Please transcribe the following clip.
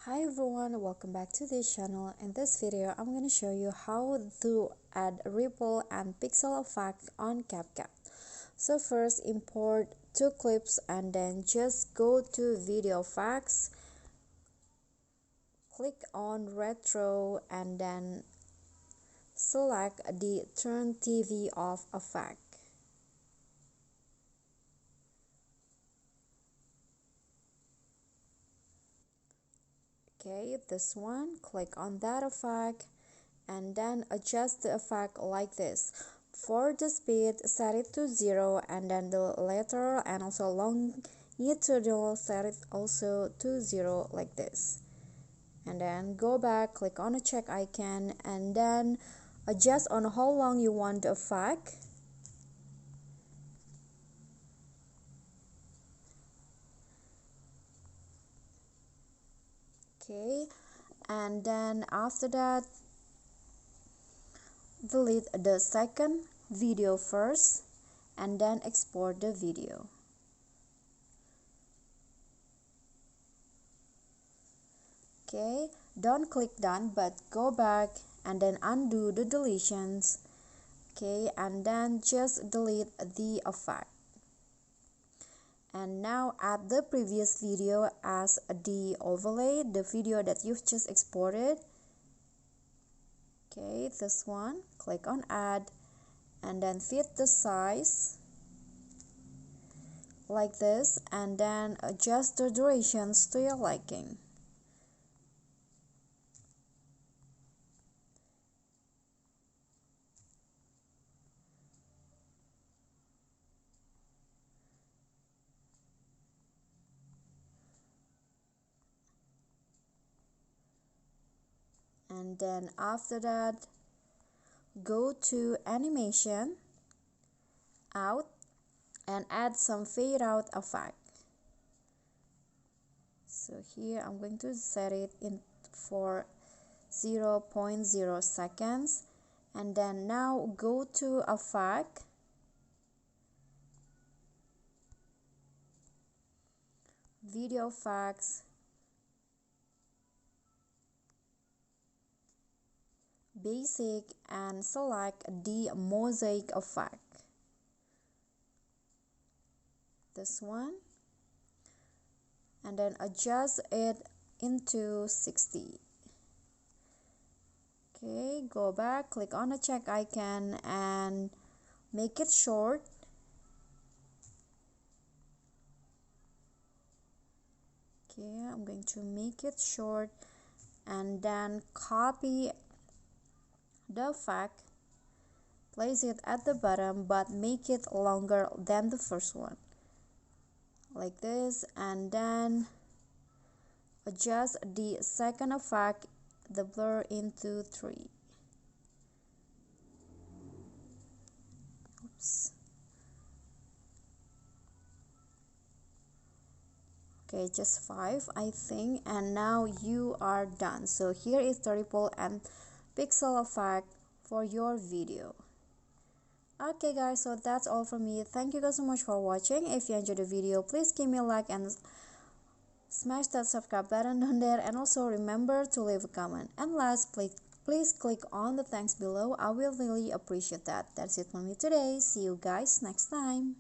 Hi everyone, welcome back to this channel. In this video, I'm going to show you how to add ripple and pixel effect on CapCut. So first, import two clips and then just go to video effects, click on retro and then select the turn TV off effect. Okay, this one, click on that effect and then adjust the effect like this. For the speed, set it to 0 and then the lateral and also longitudinal set it also to 0 like this. And then go back, click on the check icon and then adjust on how long you want the effect. Okay, and then after that, delete the second video first and then export the video. Okay, don't click done but go back and then undo the deletions. Okay, and then just delete the effect. And now add the previous video as the overlay, the video that you've just exported. Okay, this one, click on add and then fit the size like this and then adjust the durations to your liking. And then after that, go to animation, out, and add some fade out effect. So here I'm going to set it in for 0.0 seconds and then now go to effect, video effects, basic and select the mosaic effect, this one, and then adjust it into 60. Okay, go back, click on the check icon and make it short. Okay, I'm going to make it short and then copy the effect, place it at the bottom but make it longer than the first one like this, and then adjust the second effect, the blur, into 3. Oops. Okay, just 5 I think, and now you are done. So here is the ripple and pixel effect for your video. Okay guys, so that's all from me. Thank you guys so much for watching. If you enjoyed the video, please give me a like and smash that subscribe button down there, and also remember to leave a comment. And last, please click on the thanks below. I will really appreciate that. That's it from me today. See you guys next time.